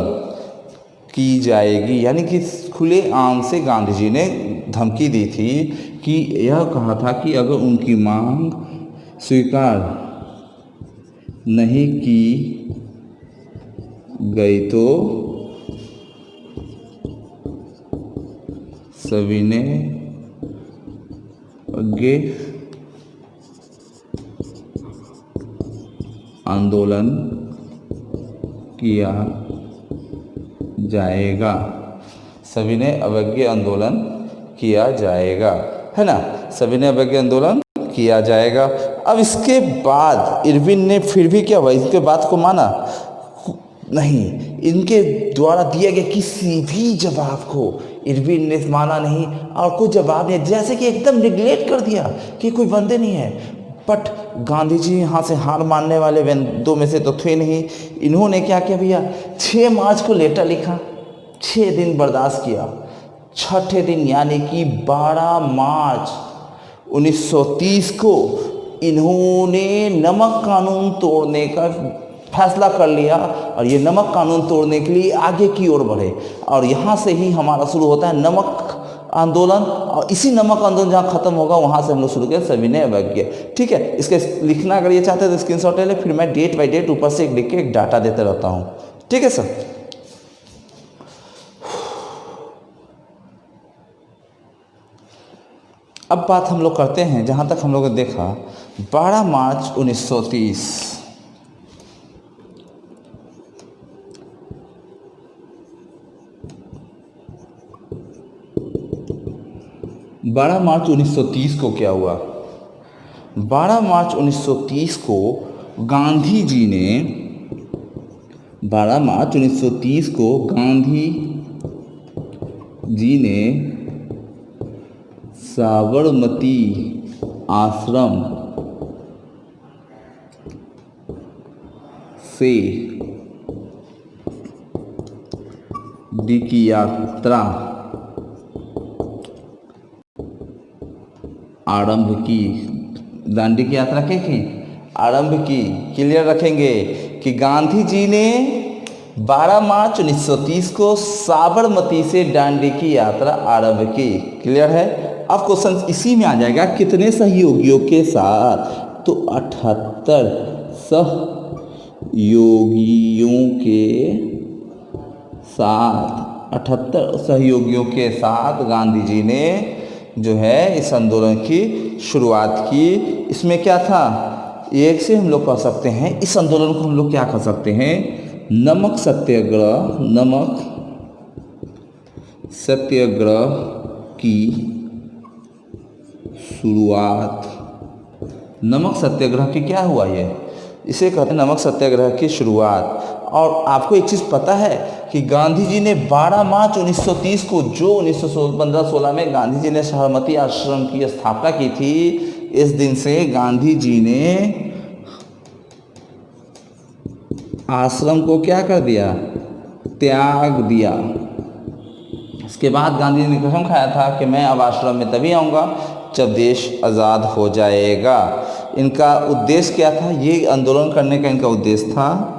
[SPEAKER 1] की जाएगी। यानी कि खुले आम से गांधी जी ने धमकी दी थी कि यह कहा था कि अगर उनकी मांग स्वीकार नहीं की गई तो सविनय आंदोलन किया जाएगा। सविनय अवज्ञा आंदोलन किया जाएगा, है ना, सविनय अवज्ञा आंदोलन किया जाएगा। अब इसके बाद इरविन ने फिर भी क्या हुआ, इसके बात को माना नहीं। इनके द्वारा दिए गए किसी भी जवाब को इरविन ने माना नहीं और कोई जवाब नहीं, जैसे कि एकदम निगलेक्ट कर दिया कि कोई बंदे नहीं है। बट गांधी जी यहाँ से हार मानने वाले दो में से तो थे नहीं। इन्होंने क्या किया भैया, 6 मार्च को लेटर लिखा, 6 दिन बर्दाश्त किया। छठे दिन यानी कि 12 मार्च 1930 को इन्होंने नमक कानून तोड़ने का फैसला कर लिया और ये नमक कानून तोड़ने के लिए आगे की ओर बढ़े। और यहाँ से ही हमारा शुरू होता है नमक आंदोलन, और इसी नमक आंदोलन जहाँ खत्म होगा वहाँ से हम लोग शुरू किया सविनय अवज्ञा। ठीक है, इसके लिखना अगर ये चाहते हैं तो स्क्रीनशॉट ले ले, फिर मैं डेट बाय डेट ऊपर से एक लिख के एक डाटा देते रहता हूँ। ठीक है सर। अब बात हम लोग करते हैं जहाँ तक हम लोगों ने देखा 12 मार्च 1930। 12 मार्च 1930 को क्या हुआ, 12 मार्च 1930 को गांधी जी ने 12 मार्च 1930 को गांधी जी ने साबरमती आश्रम से डी की यात्रा आरंभ की। दांडी की यात्रा की आरंभ की। क्लियर रखेंगे कि गांधी जी ने 12 मार्च 1930 को साबरमती से दांडी की यात्रा आरंभ की। क्लियर है। अब क्वेश्चन इसी में आ जाएगा, कितने सहयोगियों के साथ, तो 78 सहयोगियों के साथ, 78 सहयोगियों के साथ गांधी जी ने जो है इस आंदोलन की शुरुआत की। इसमें क्या था, एक से हम लोग कह सकते हैं इस आंदोलन को हम लोग क्या कह सकते हैं, नमक सत्याग्रह, नमक सत्याग्रह की शुरुआत। नमक सत्याग्रह की क्या हुआ, ये इसे कहते हैं नमक सत्याग्रह की शुरुआत। और आपको एक चीज़ पता है कि गांधी जी ने 12 मार्च 1930 को, जो 1915-16 में गांधी जी ने साबरमती आश्रम की स्थापना की थी, इस दिन से गांधी जी ने आश्रम को क्या कर दिया, त्याग दिया। इसके बाद गांधी जी ने कसम खाया था कि मैं अब आश्रम में तभी आऊँगा जब देश आज़ाद हो जाएगा। इनका उद्देश्य क्या था, ये आंदोलन करने का इनका उद्देश्य था,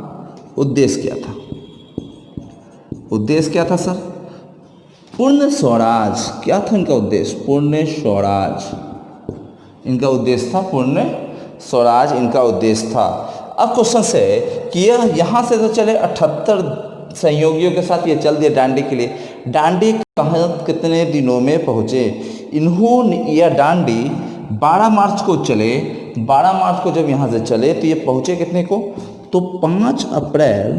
[SPEAKER 1] उद्देश्य क्या था, उद्देश्य क्या था सर, पूर्ण स्वराज। क्या था इनका उद्देश्य, पूर्ण स्वराज इनका उद्देश्य था, पूर्ण स्वराज इनका उद्देश्य था। अब क्वेश्चन से कि यह यहाँ से तो चले 78 सहयोगियों के साथ ये चल दिए दांडी के लिए। दांडी कहाँ कितने दिनों में पहुँचे, इन्होंने यह दांडी 12 मार्च को चले। 12 मार्च को जब यहाँ से चले तो ये पहुँचे कितने को, तो 5 अप्रैल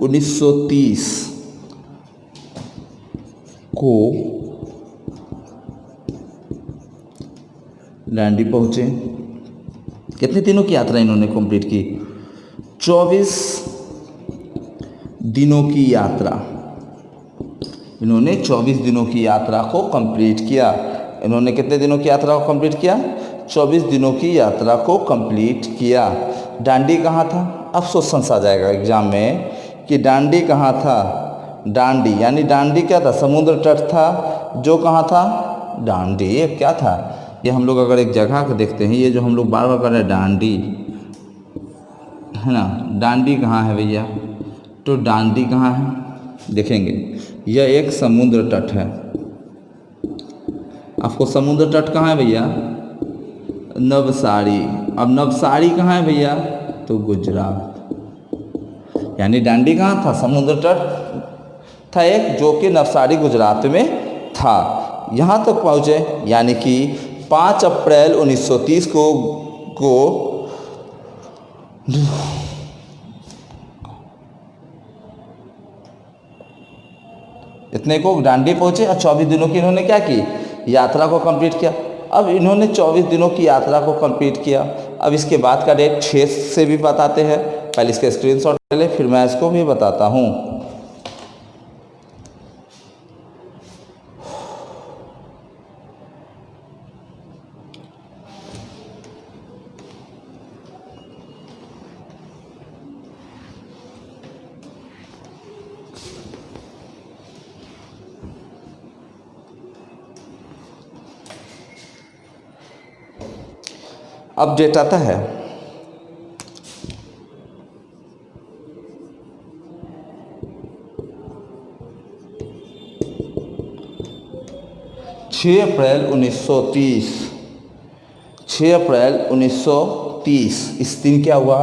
[SPEAKER 1] 1930 को दांडी पहुँचे। कितने दिनों की यात्रा इन्होंने कंप्लीट की, 24 दिनों की यात्रा। इन्होंने 24 दिनों की यात्रा को कंप्लीट किया। इन्होंने कितने दिनों की यात्रा को कंप्लीट किया, 24 दिनों की यात्रा को कंप्लीट किया। दांडी कहाँ था, अब क्वेश्चन आ जाएगा एग्जाम में कि दांडी कहाँ था। दांडी यानी दांडी क्या था, समुद्र तट था, जो कहाँ था, दांडी क्या था। ये हम लोग अगर एक जगह को देखते हैं, ये जो हम लोग बार बार कर रहे हैं दांडी, है ना, दांडी कहाँ है भैया, तो डांडी कहाँ है, देखेंगे यह एक समुद्र तट है। आपको समुद्र तट कहाँ है भैया, नवसारी। अब नवसारी कहाँ है भैया, तो गुजरात। यानी डांडी कहाँ था, समुद्र तट था एक, जो कि नवसारी गुजरात में था। यहाँ तक पहुँचे, यानी कि 5 अप्रैल 1930 को इतने को डांडी पहुँचे और 24 दिनों की इन्होंने क्या की, यात्रा को कंप्लीट किया। अब इन्होंने 24 दिनों की यात्रा को कंप्लीट किया। अब इसके बाद का डेट 6 से भी बताते हैं। पहले इसके स्क्रीनशॉट ले ले, फिर मैं इसको भी बताता हूँ। अब डेट आता है 6 अप्रैल 1930। 6 अप्रैल 1930 इस दिन क्या हुआ,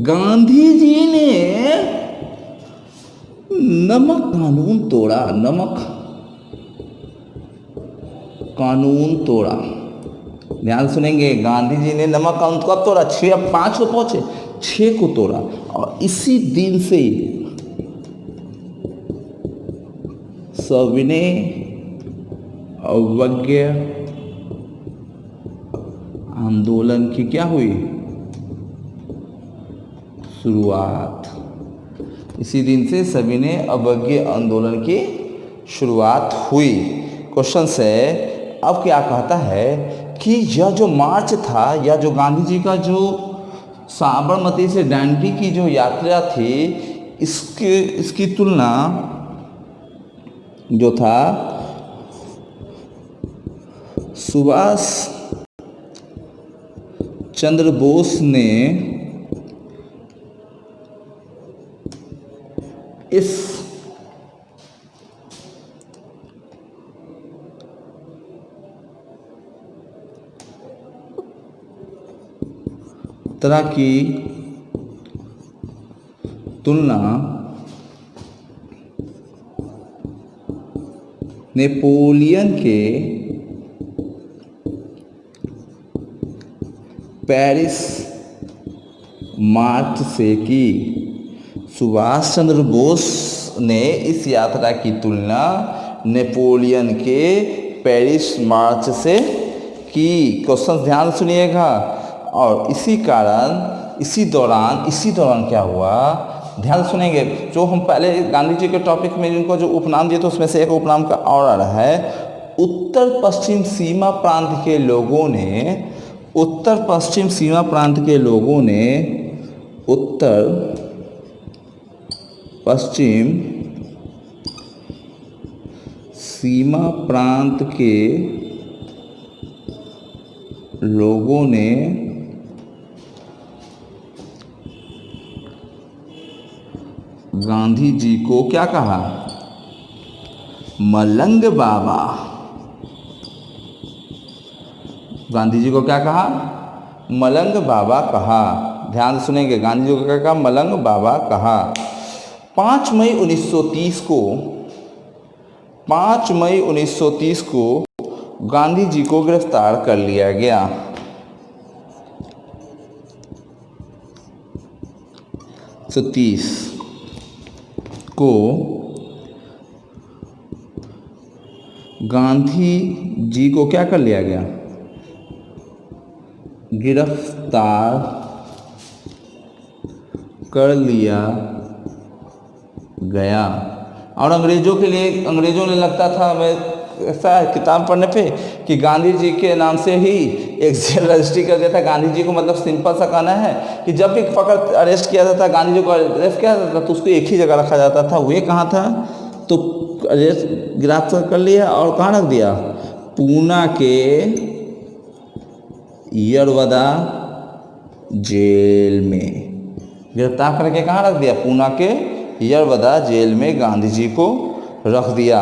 [SPEAKER 1] गांधी जी ने नमक कानून तोड़ा। नमक कानून तोड़ा, ध्यान सुनेंगे। गांधी जी ने नमक कानून कब तोड़ा, 5 को पहुंचे, 6 को तोड़ा। और इसी दिन से सविनय अवज्ञा आंदोलन की क्या हुई, शुरुआत। इसी दिन से सविनय अवज्ञा आंदोलन की शुरुआत हुई। क्वेश्चन है, अब क्या कहता है कि यह जो मार्च था, या जो गांधी जी का जो साबरमती से दांडी की जो यात्रा थी, इसकी तुलना जो था सुभाष चंद्र बोस ने इस तरह की तुलना नेपोलियन के पेरिस मार्च से की। सुभाष चंद्र बोस ने इस यात्रा की तुलना नेपोलियन के पेरिस मार्च से की। क्वेश्चन ध्यान सुनिएगा। और इसी कारण इसी दौरान क्या हुआ, ध्यान सुनेंगे। जो हम पहले गांधी जी के टॉपिक में जिनको जो उपनाम दिए, तो उसमें से एक उपनाम का और आ रहा है। उत्तर पश्चिम सीमा प्रांत के लोगों ने उत्तर पश्चिम सीमा प्रांत के लोगों ने उत्तर पश्चिम सीमा प्रांत के लोगों ने गांधी जी को क्या कहा, मलंग बाबा। गांधी जी को क्या कहा, मलंग बाबा कहा। ध्यान सुनेंगे, गांधी जी को क्या कहा, मलंग बाबा कहा। 5 मई 1930 को 5 मई 1930 को गांधी जी को गिरफ्तार कर लिया गया। तो 30 को गांधी जी को क्या कर लिया गया, गिरफ्तार कर लिया गया। और अंग्रेज़ों के लिए, अंग्रेज़ों ने लगता था, मैं ऐसा किताब पढ़ने पे, कि गांधी जी के नाम से ही एक जेल रजिस्ट्री कर दिया था। गांधी जी को मतलब सिंपल सा कहना है कि जब भी पकड़ अरेस्ट किया जाता, गांधी जी को अरेस्ट किया जाता, तो उसको एक ही जगह रखा जाता था। वो कहाँ था, तो अरेस्ट गिरफ्तार कर लिया और कहाँ रख दिया, पूना के यरवदा जेल में, गिरफ्तार करके कहाँ रख दिया? पूना के यरवदा जेल में गांधी जी को रख दिया।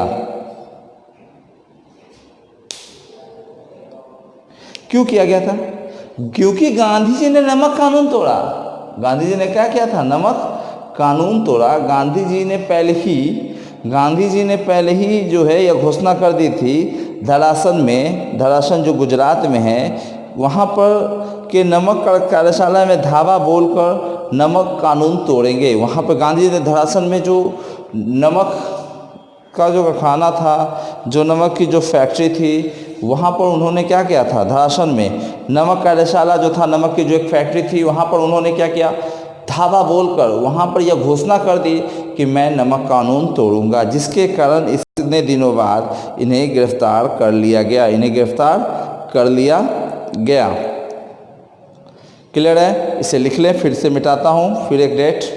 [SPEAKER 1] क्यों किया गया था? क्योंकि गांधी जी ने नमक कानून तोड़ा। गांधी जी ने क्या किया था? नमक कानून तोड़ा। गांधी जी ने पहले ही जो है यह घोषणा कर दी थी, धरासन जो गुजरात में है, वहाँ पर के नमक कार्यशाला में धावा बोलकर नमक कानून तोड़ेंगे। वहाँ पर गांधी जी ने धरासन में जो नमक का जो कारखाना था, जो नमक की जो फैक्ट्री थी, वहाँ पर उन्होंने क्या किया था? धरासन में नमक कार्यशाला जो था, नमक की जो एक फैक्ट्री थी, वहाँ पर उन्होंने क्या किया? धावा बोलकर वहाँ पर यह घोषणा कर दी कि मैं नमक कानून तोड़ूंगा, जिसके कारण इतने दिनों बाद इन्हें गिरफ्तार कर लिया गया। क्लियर है? इसे लिख लें, फिर से मिटाता हूँ, फिर एक डेट।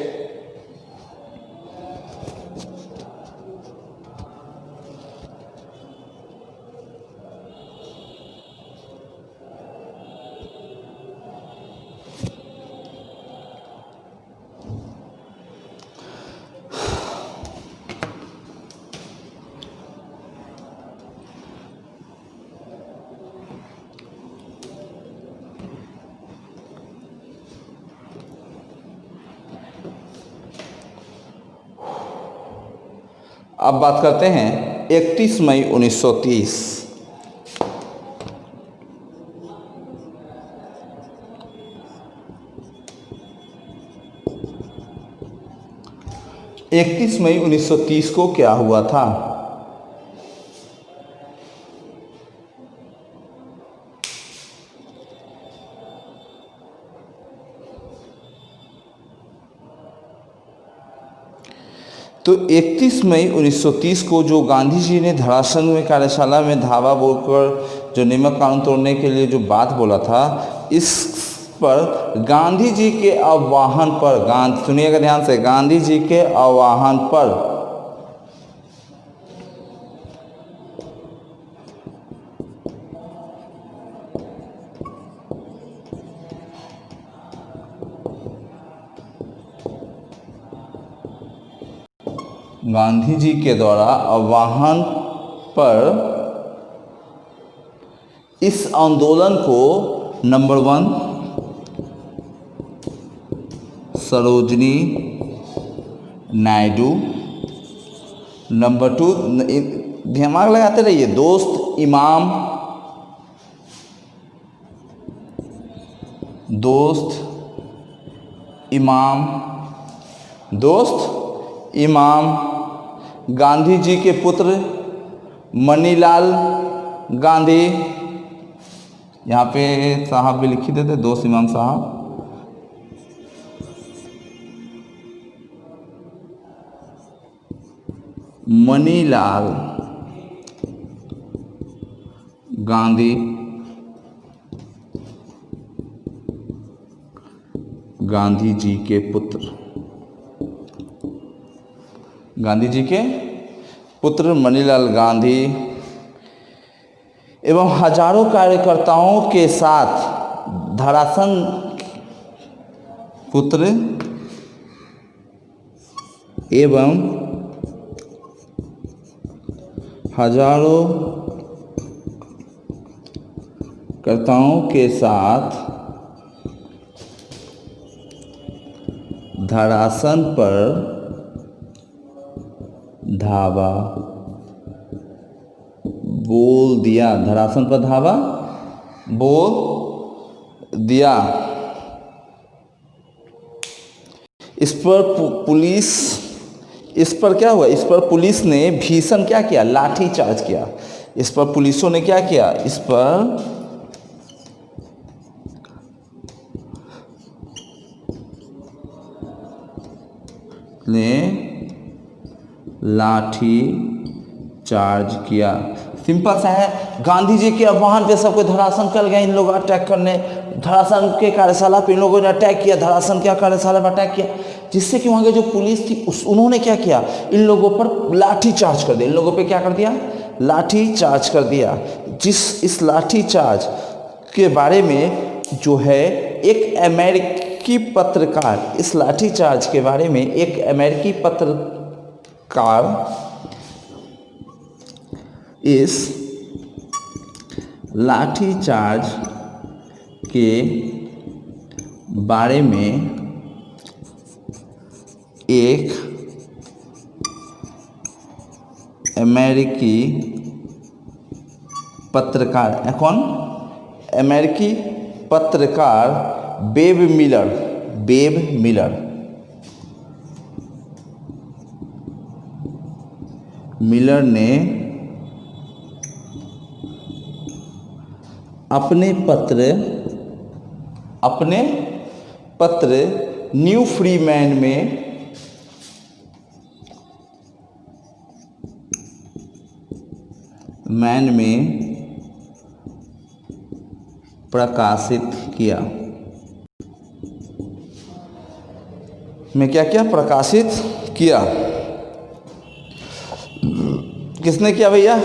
[SPEAKER 1] अब बात करते हैं 31 मई 1930। 31 मई 1930 को क्या हुआ था? तो 31 मई 1930 को जो गांधी जी ने धरासन में कार्यशाला में धावा बोलकर जो नमक कानून तोड़ने के लिए जो बात बोला था, इस पर गांधी जी के आह्वान पर, सुनिएगा ध्यान से, गांधी जी के आह्वान पर गांधी जी के द्वारा आह्वान पर इस आंदोलन को नंबर 1 सरोजनी नायडू, नंबर 2 दिमाग लगाते रहिए, दोस्त इमाम, गांधी जी के पुत्र मनीलाल गांधी, यहाँ पे साहब भी लिखी देते, दोस्त इमाम साहब, मनीलाल गांधी, गांधी जी के पुत्र मनीलाल गांधी एवं हजारों कार्यकर्ताओं के साथ धरासन पुत्र एवं हजारों कर्ताओं के साथ धरासन पर धावा बोल दिया, धरासन पर धावा बोल दिया। इस पर क्या हुआ? इस पर पुलिस ने भीषण क्या किया? लाठी चार्ज किया। इस पर पुलिसों ने क्या किया? इस पर ने लाठी चार्ज किया। सिंपल सा है, गांधी जी के आह्वान पे सबको धरासन कर गए इन लोग अटैक करने, धरासन के कार्यशाला पे इन लोगों ने अटैक किया, धरासन क्या कार्यशाला में अटैक किया, जिससे कि वहाँ के जो पुलिस थी उन्होंने क्या किया? इन लोगों पर लाठी चार्ज कर दिया। इन लोगों पे क्या कर दिया? लाठी चार्ज कर दिया। इस लाठी चार्ज के बारे में जो है एक अमेरिकी पत्रकार, इस लाठीचार्ज के बारे में एक अमेरिकी पत्रकार इस लाठीचार्ज के बारे में एक अमेरिकी पत्रकार, कौन? अमेरिकी पत्रकार बेब मिलर ने अपने पत्र न्यू फ्रीमैन में प्रकाशित किया। प्रकाशित किया। किसने किया भैया?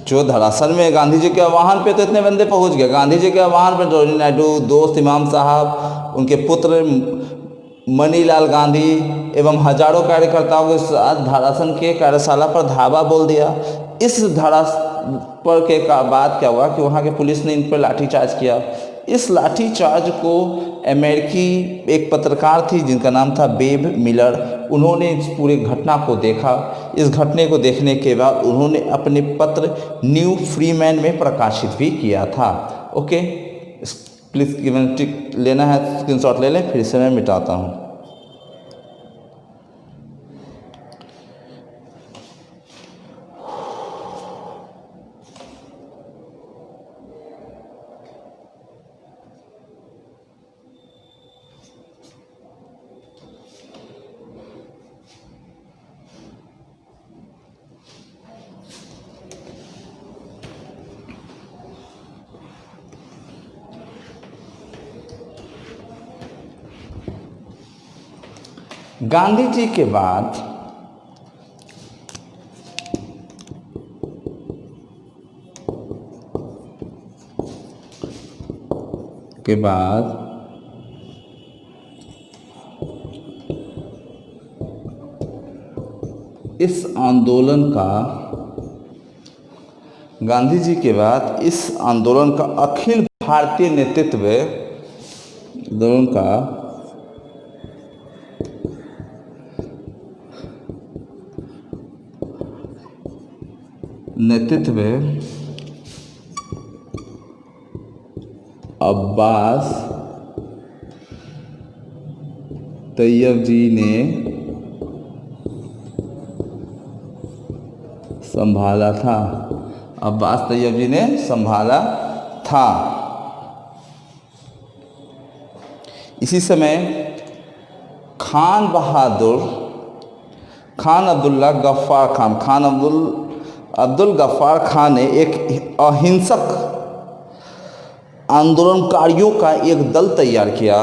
[SPEAKER 1] जो धरासल में गांधी जी के वाहन पे तो इतने बंदे पहुंच गए। गांधी जी के वाहन पे सरोजिनी नायडू, दोस्त इमाम साहब, उनके पुत्र मनीलाल गांधी एवं हजारों कार्यकर्ताओं के साथ धरासन के कार्यशाला पर धावा बोल दिया। इस पर के बाद क्या हुआ कि वहाँ के पुलिस ने इन पर लाठीचार्ज किया। इस लाठीचार्ज को अमेरिकी एक पत्रकार थी जिनका नाम था बेब मिलर, उन्होंने इस पूरे घटना को देखा। इस घटने को देखने के बाद उन्होंने अपने पत्र न्यू फ्रीमैन में प्रकाशित भी किया था। ओके, प्लीज़ टिक लेना है, स्क्रीनशॉट ले लें, फिर से मैं मिटाता हूँ। गांधी जी के बाद इस आंदोलन का गांधी जी के बाद इस आंदोलन का अखिल भारतीय नेतृत्व आंदोलन का नेतृत्व अब्बास तैयब जी ने संभाला था। अब्बास तैयब जी ने संभाला था। इसी समय खान अब्दुल गफ्फार खान ने एक अहिंसक आंदोलनकारियों का एक दल तैयार किया।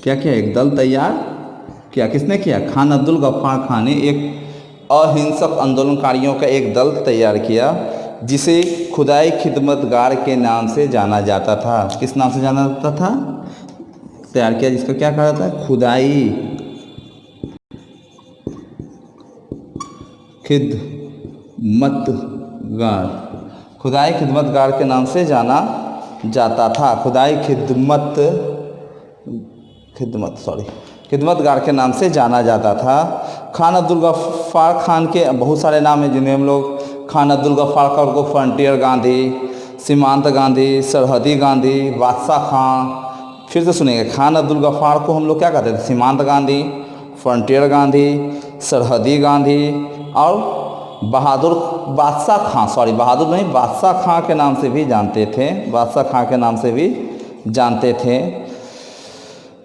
[SPEAKER 1] क्या किया? एक दल तैयार किया। किसने किया? खान अब्दुल गफ्फार खान ने एक अहिंसक आंदोलनकारियों का एक दल तैयार किया जिसे खुदाई खिदमतगार के नाम से जाना जाता था। किस नाम से जाना जाता था? तैयार किया जिसका क्या कहा जाता है? खुदाई खिदमतगार के नाम से जाना जाता था। खिदमतगार के नाम से जाना जाता था। खान अब्दुल गफ्फार खान के बहुत सारे नाम हैं जिन्हें हम लोग खान अब्दुल गफ्फार खान को फ्रंटियर गांधी, सीमांत गांधी, सरहदी गांधी, बादशाह खां, फिर से सुनेंगे। खान अब्दुल गफ्फार को हम लोग क्या कहते थे? सीमांत गांधी, फ्रंटियर गांधी, सरहदी गांधी और बहादुर बादशाह खां, सॉरी बहादुर नहीं, बादशाह खां के नाम से भी जानते थे, बादशाह खां के नाम से भी जानते थे।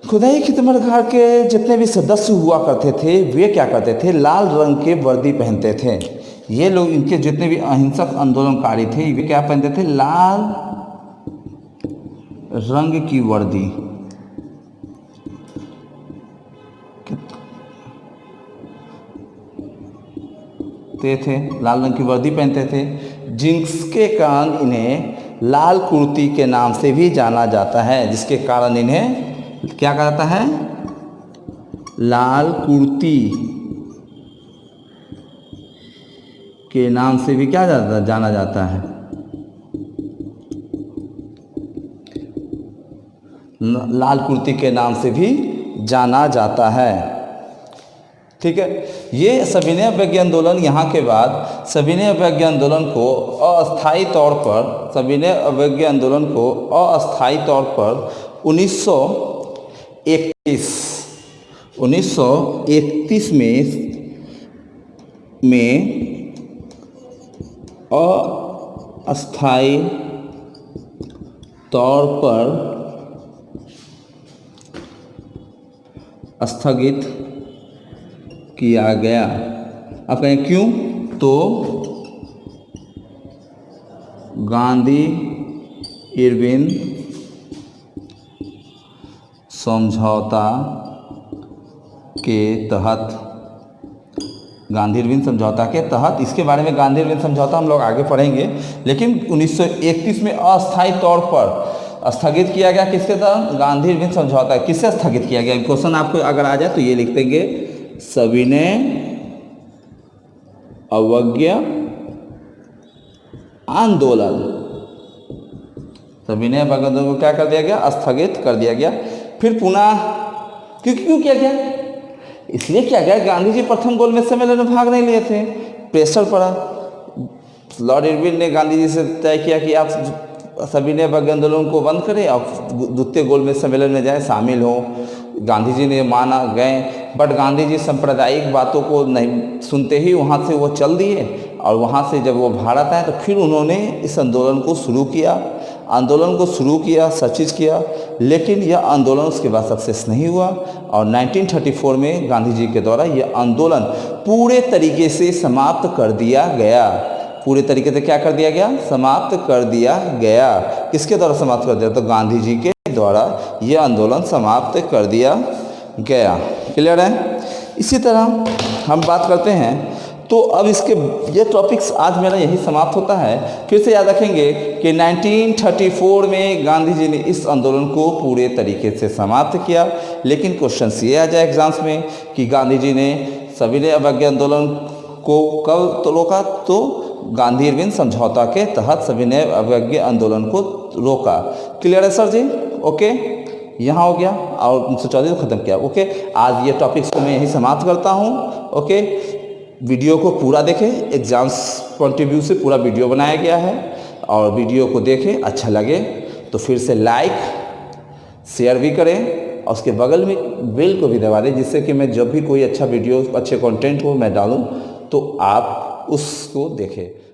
[SPEAKER 1] खुदाई खिदमतगार के जितने भी सदस्य हुआ करते थे वे क्या करते थे, लाल रंग के वर्दी पहनते थे। ये लोग, इनके जितने भी अहिंसक आंदोलनकारी थे वे क्या पहनते थे, लाल रंग की वर्दी थे, लाल रंग की वर्दी पहनते थे, जिसके कारण इन्हें लाल कुर्ती के नाम से भी जाना जाता है, जिसके कारण इन्हें क्या कहा जाता है, लाल कुर्ती के नाम से भी क्या जाना जाता है, लाल कुर्ती के नाम से भी जाना जाता है। ठीक है, ये सविनय अवज्ञा आंदोलन, यहाँ के बाद सविनय अवज्ञा आंदोलन को अस्थायी तौर पर, सविनय अवज्ञा आंदोलन को अस्थायी तौर पर 1931 में अस्थायी तौर पर स्थगित किया गया। अब कहें क्यों, तो गांधी इरविन समझौता के तहत, गांधी इरविन समझौता के तहत, इसके बारे में गांधी इरविन समझौता हम लोग आगे पढ़ेंगे, लेकिन 1931 में अस्थायी तौर पर स्थगित किया गया। किसके तहत, गांधी इरविन समझौता। किससे स्थगित किया गया, क्वेश्चन आपको अगर आ जाए तो ये लिख देंगे, सविनय अवज्ञा आंदोलन, सविनय अवज्ञा आंदोलन को क्या कर दिया गया, स्थगित कर दिया गया। फिर पुनः क्यों किया गया, इसलिए किया गया, गांधी जी प्रथम गोलमेज सम्मेलन में भाग नहीं लिए थे, प्रेशर पड़ा। लॉर्ड इरविन ने गांधी जी से तय किया कि आप सविनय अवज्ञा आंदोलन को बंद करें और द्वितीय गोलमेज सम्मेलन में जाएं, शामिल हो। गांधी जी ने माना, गए, बट गांधी जी सांप्रदायिक बातों को नहीं सुनते ही वहाँ से वो चल दिए, और वहाँ से जब वो भारत आए तो फिर उन्होंने इस आंदोलन को शुरू किया, सब चीज़ किया, लेकिन यह आंदोलन उसके बाद सक्सेस नहीं हुआ। और 1934 में गांधी जी के द्वारा यह आंदोलन पूरे तरीके से समाप्त कर दिया गया। पूरे तरीके से क्या कर दिया गया, समाप्त कर दिया गया। किसके द्वारा समाप्त कर दिया, तो गांधी जी के द्वारा यह आंदोलन समाप्त कर दिया गया। क्लियर है। इसी तरह हम बात करते हैं, तो अब इसके ये टॉपिक्स आज मेरा यही समाप्त होता है। फिर से याद रखेंगे कि 1934 में गांधी जी ने इस आंदोलन को पूरे तरीके से समाप्त किया, लेकिन क्वेश्चन ये आ जाए एग्जाम्स में कि गांधी जी ने सविनय अवज्ञा आंदोलन को कब तो रोका, तो गांधी इरविन समझौता के तहत सविनय अवज्ञा आंदोलन को रोका। क्लियर है सर जी, ओके, यहाँ हो गया, और 1914 को ख़त्म किया। ओके, आज ये टॉपिक्स को मैं यहीं समाप्त करता हूँ। ओके, वीडियो को पूरा देखें, एग्जाम्स पॉइंट ऑफ व्यू से पूरा वीडियो बनाया गया है, और वीडियो को देखें, अच्छा लगे तो फिर से लाइक शेयर भी करें, और उसके बगल में बेल को भी दबा दें, जिससे कि मैं जब भी कोई अच्छा वीडियो, अच्छे कंटेंट हो मैं डालूँ तो आप उसको देखें।